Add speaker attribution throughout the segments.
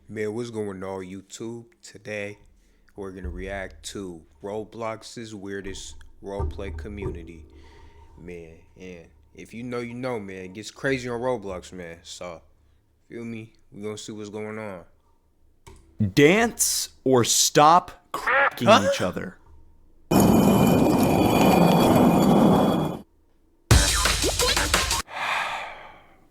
Speaker 1: Man, what's going on YouTube? Today, we're going to react to Roblox's weirdest roleplay community. Man, and if you know, you know, man. It gets crazy on Roblox, man. So, feel me? We're going to see what's going on.
Speaker 2: Dance or stop cracking each other.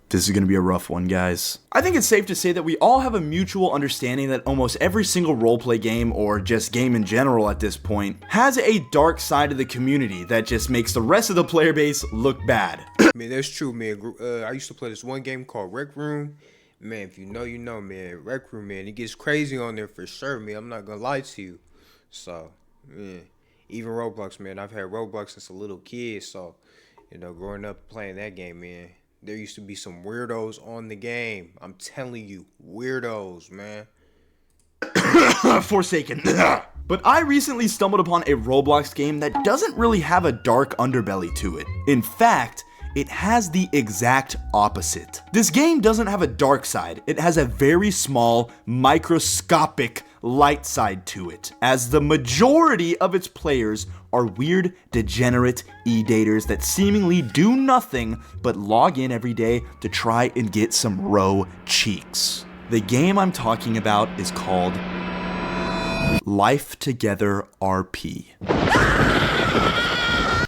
Speaker 2: This is going to be a rough one, guys. I think it's safe to say that we all have a mutual understanding that almost every single roleplay game, or just game in general at this point, has a dark side of the community that just makes the rest of the player base look bad.
Speaker 1: Man, that's true, man. I used to play this one game called Rec Room. Man, if you know, you know, man. Rec Room, man, it gets crazy on there for sure, man. I'm not going to lie to you. So, man, even Roblox, man. I've had Roblox since a little kid, so, you know, growing up playing that game, man. There used to be some weirdos on the game. I'm telling you, weirdos, man.
Speaker 2: Forsaken. But I recently stumbled upon a Roblox game that doesn't really have a dark underbelly to it. In fact, it has the exact opposite. This game doesn't have a dark side. It has a very small, microscopic light side to it, as the majority of its players are weird, degenerate e-daters that seemingly do nothing but log in every day to try and get some row cheeks. The game I'm talking about is called Life Together RP.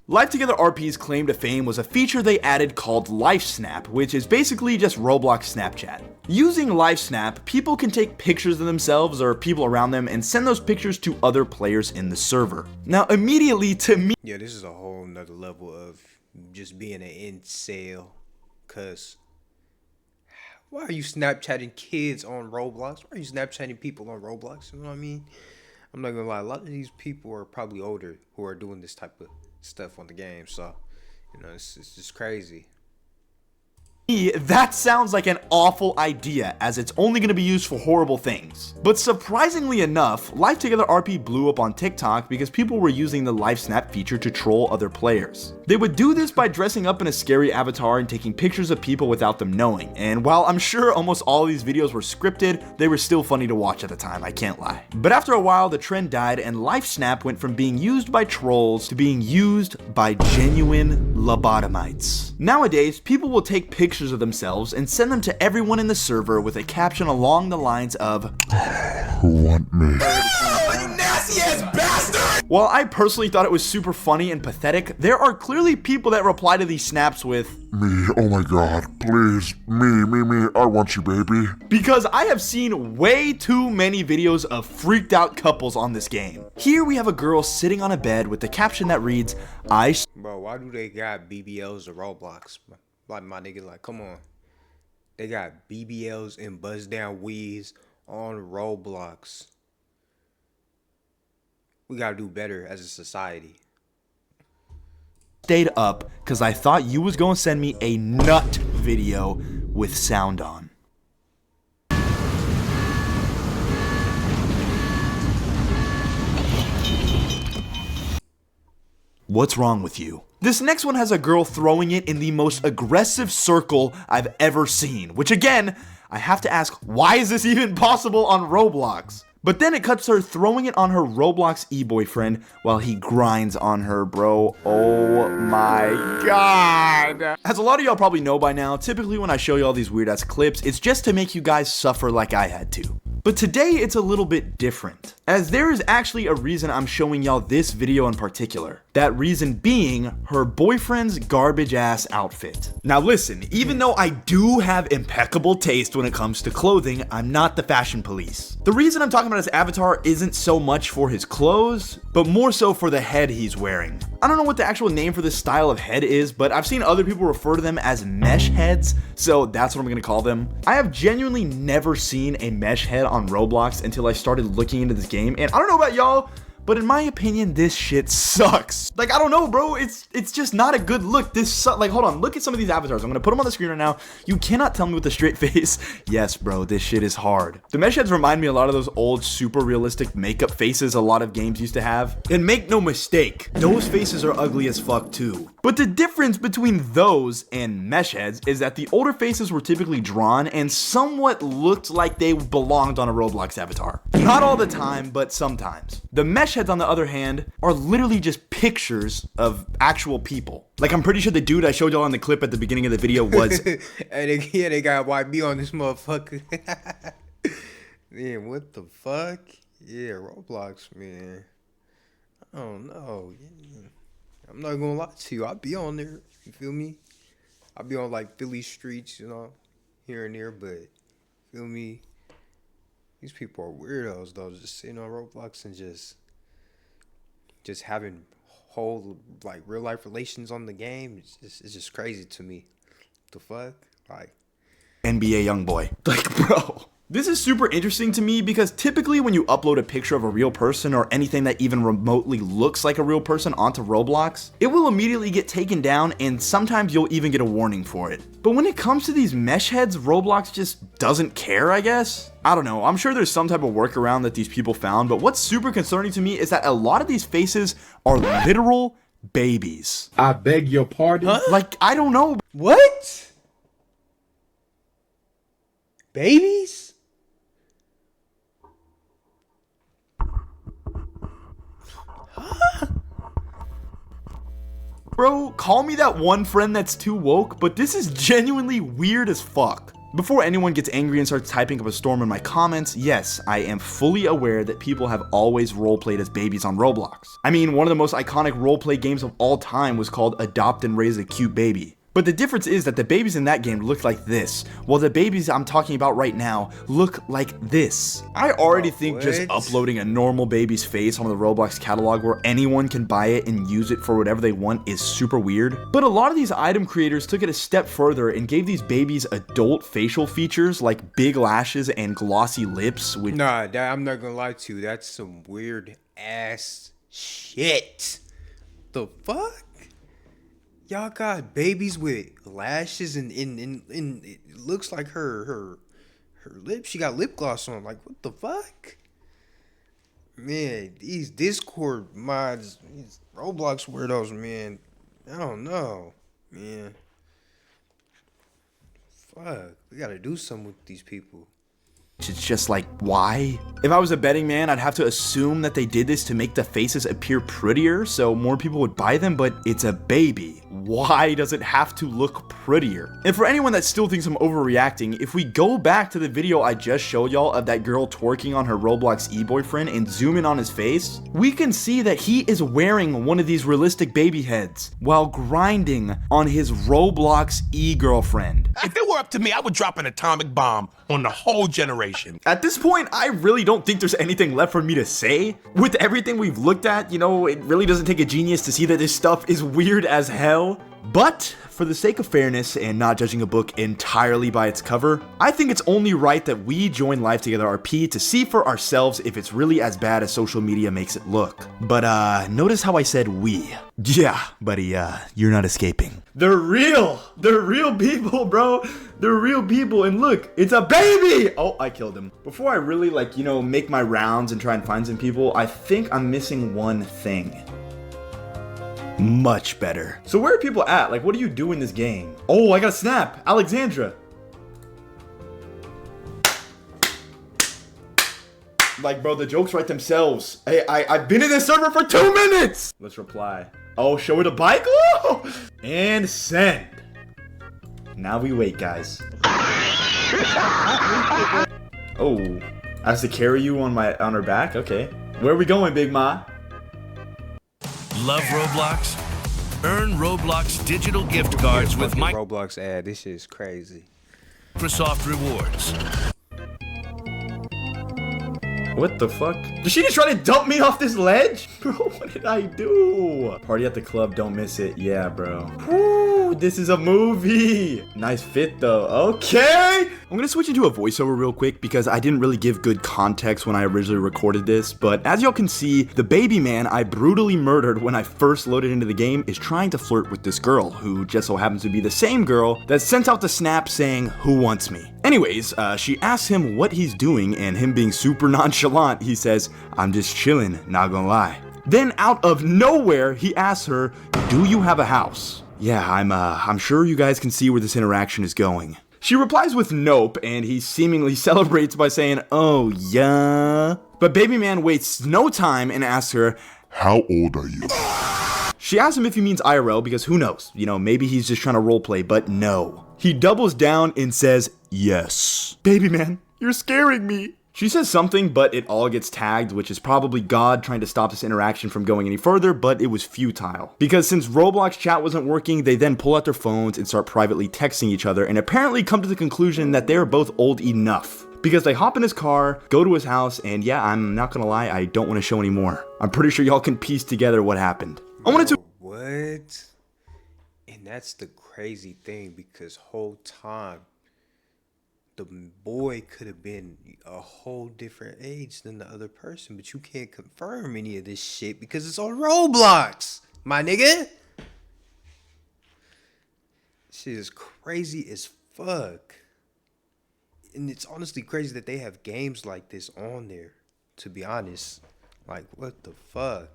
Speaker 2: Life Together RP's claim to fame was a feature they added called LifeSnap, which is basically just Roblox Snapchat. Using LifeSnap, people can take pictures of themselves or people around them and send those pictures to other players in the server. Now, immediately to me,
Speaker 1: yeah, this is a whole nother level of just being an incel. Cause why are you Snapchatting kids on Roblox? Why are you Snapchatting people on Roblox? You know what I mean? I'm not gonna lie, a lot of these people are probably older who are doing this type of stuff on the game, so you know it's just crazy.
Speaker 2: That sounds like an awful idea, as it's only going to be used for horrible things. But surprisingly enough, Life Together RP blew up on TikTok because people were using the LifeSnap feature to troll other players. They would do this by dressing up in a scary avatar and taking pictures of people without them knowing, and while I'm sure almost all of these videos were scripted, they were still funny to watch at the time, I can't lie. But after a while, the trend died and LifeSnap went from being used by trolls to being used by genuine lobotomites. Nowadays, people will take pictures of themselves and send them to everyone in the server with a caption along the lines of, "Who want me? You nasty ass bastard!" While I personally thought it was super funny and pathetic, there are clearly people that reply to these snaps with,
Speaker 3: "Me, oh my god, please, me, I want you, baby."
Speaker 2: Because I have seen way too many videos of freaked out couples on this game. Here we have a girl sitting on a bed with the caption that reads,
Speaker 1: Bro, why do they got BBLs or Roblox? Like, my nigga, like, come on. They got BBLs and buzz down weaves on Roblox. We gotta do better as a society.
Speaker 2: Stayed up because I thought you was gonna send me a nut video with sound on. What's wrong with you? This next one has a girl throwing it in the most aggressive circle I've ever seen, which again, I have to ask, why is this even possible on Roblox? But then it cuts her throwing it on her Roblox e-boyfriend while he grinds on her, bro. Oh my god. As a lot of y'all probably know by now, typically when I show y'all these weird ass clips, it's just to make you guys suffer like I had to. But today it's a little bit different, as there is actually a reason I'm showing y'all this video in particular. That reason being her boyfriend's garbage ass outfit. Now listen, even though I do have impeccable taste when it comes to clothing, I'm not the fashion police. The reason I'm talking about his avatar isn't so much for his clothes, but more so for the head he's wearing. I don't know what the actual name for this style of head is, but I've seen other people refer to them as mesh heads, so that's what I'm gonna call them. I have genuinely never seen a mesh head on Roblox until I started looking into this game, and I don't know about y'all, but in my opinion, this shit sucks. Like, I don't know, bro. It's just not a good look. Like, hold on. Look at some of these avatars. I'm gonna put them on the screen right now. You cannot tell me with a straight face. Yes, bro, this shit is hard. The mesh heads remind me a lot of those old, super realistic makeup faces a lot of games used to have. And make no mistake, those faces are ugly as fuck too. But the difference between those and mesh heads is that the older faces were typically drawn and somewhat looked like they belonged on a Roblox avatar. Not all the time, but sometimes. The mesh heads, on the other hand, are literally just pictures of actual people. Like, I'm pretty sure the dude I showed y'all on the clip at the beginning of the video was...
Speaker 1: they got YB on this motherfucker. Man, what the fuck? Yeah, Roblox, man. I don't know. Yeah. I'm not gonna lie to you. I'll be on there. You feel me? I'll be on like Philly streets, you know, here and there. But feel me? These people are weirdos though. Just sitting on Roblox and just having whole like real life relations on the game. It's just crazy to me. The fuck, like
Speaker 2: NBA YoungBoy. Like, bro. This is super interesting to me because typically when you upload a picture of a real person or anything that even remotely looks like a real person onto Roblox, it will immediately get taken down and sometimes you'll even get a warning for it. But when it comes to these mesh heads, Roblox just doesn't care, I guess? I don't know, I'm sure there's some type of workaround that these people found, but what's super concerning to me is that a lot of these faces are literal babies.
Speaker 4: I beg your pardon?
Speaker 2: Huh? Like, I don't know.
Speaker 1: what? Babies?
Speaker 2: Bro, call me that one friend that's too woke, but this is genuinely weird as fuck. Before anyone gets angry and starts typing up a storm in my comments, yes, I am fully aware that people have always roleplayed as babies on Roblox. I mean, one of the most iconic roleplay games of all time was called Adopt and Raise a Cute Baby. But the difference is that the babies in that game look like this, while the babies I'm talking about right now look like this. I already think just uploading a normal baby's face on the Roblox catalog where anyone can buy it and use it for whatever they want is super weird. But a lot of these item creators took it a step further and gave these babies adult facial features like big lashes and glossy lips, which...
Speaker 1: Nah, I'm not gonna lie to you. That's some weird ass shit. The fuck? Y'all got babies with lashes and it looks like her lips. She got lip gloss on. Like, what the fuck? Man, these Discord mods, these Roblox weirdos, man. I don't know, man. Fuck, we gotta do something with these people.
Speaker 2: It's just like, why? If I was a betting man, I'd have to assume that they did this to make the faces appear prettier so more people would buy them, but it's a baby. Why does it have to look prettier? And for anyone that still thinks I'm overreacting, if we go back to the video I just showed y'all of that girl twerking on her Roblox e-boyfriend and zoom in on his face, we can see that he is wearing one of these realistic baby heads while grinding on his Roblox e-girlfriend.
Speaker 5: If it were up to me, I would drop an atomic bomb on the whole generation.
Speaker 2: At this point, I really don't think there's anything left for me to say. With everything we've looked at, you know, it really doesn't take a genius to see that this stuff is weird as hell. But for the sake of fairness and not judging a book entirely by its cover, I think it's only right that we join Live Together RP to see for ourselves if it's really as bad as social media makes it look. But notice how I said we. Yeah, buddy, you're not escaping. They're real! They're real people, bro! They're real people, and look, it's a baby! Oh, I killed him. Before I really, like, you know, make my rounds and try and find some people, I think I'm missing one thing. Much better. So where are people at? Like, what do you do in this game? Oh, I got a snap. Alexandra. Like, bro, the jokes write themselves. Hey, I've been in this server for 2 minutes. Let's reply. Oh, show her the bike. Oh! And send. Now we wait, guys. Oh, I have to carry you on her back? Okay. Where are we going, Big Ma?
Speaker 5: Love Roblox? Earn Roblox digital gift cards with
Speaker 1: Roblox ad. This shit is crazy.
Speaker 5: Microsoft Rewards.
Speaker 2: What the fuck? Did she just try to dump me off this ledge? Bro, what did I do? Party at the club, don't miss it. Yeah, bro. Woo, this is a movie. Nice fit, though. Okay. I'm gonna switch into a voiceover real quick because I didn't really give good context when I originally recorded this. But as y'all can see, the baby man I brutally murdered when I first loaded into the game is trying to flirt with this girl who just so happens to be the same girl that sent out the snap saying, "Who wants me?" Anyways, she asks him what he's doing, and him being super nonchalant, he says, "I'm just chilling, not gonna lie." Then out of nowhere, he asks her, "Do you have a house?" Yeah, I'm sure you guys can see where this interaction is going. She replies with nope, and he seemingly celebrates by saying, "Oh, yeah." But baby man wastes no time and asks her,
Speaker 3: How old are you?
Speaker 2: she asks him if he means IRL because who knows, maybe he's just trying to roleplay, but no. He doubles down and says, "Yes." Baby man, you're scaring me. She says something, but it all gets tagged, which is probably God trying to stop this interaction from going any further, but it was futile. Because since Roblox chat wasn't working, they then pull out their phones and start privately texting each other and apparently come to the conclusion that they are both old enough. Because they hop in his car, go to his house, and yeah, I'm not gonna lie, I don't want to show anymore. I'm pretty sure y'all can piece together what happened. I wanted to...
Speaker 1: What? And that's the crazy thing, because whole time the boy could have been a whole different age than the other person, but you can't confirm any of this shit because it's on Roblox, my nigga. Shit is crazy as fuck. And it's honestly crazy that they have games like this on there, to be honest. Like, what the fuck?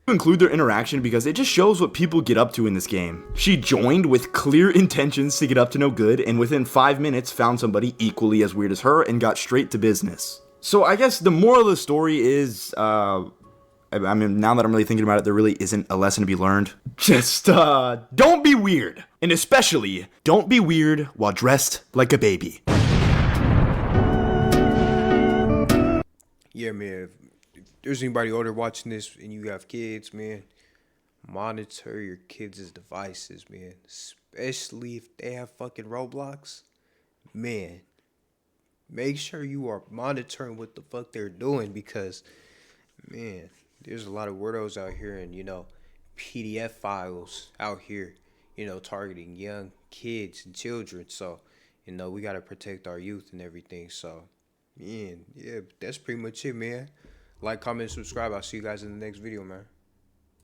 Speaker 2: Include their interaction because it just shows what people get up to in this game. She joined with clear intentions to get up to no good, and within 5 minutes found somebody equally as weird as her and got straight to business. So I guess the moral of the story is, I mean, now that I'm really thinking about it, there really isn't a lesson to be learned. Just, don't be weird. And especially, don't be weird while dressed like a baby.
Speaker 1: Yeah, man. If there's anybody older watching this and you have kids, man, monitor your kids' devices, man. Especially if they have fucking Roblox. Man, make sure you are monitoring what the fuck they're doing because, man, there's a lot of weirdos out here and, PDF files out here, targeting young kids and children. So, we got to protect our youth and everything. So, man, yeah, that's pretty much it, man. Like, comment, subscribe. I'll see you guys in the next video, man.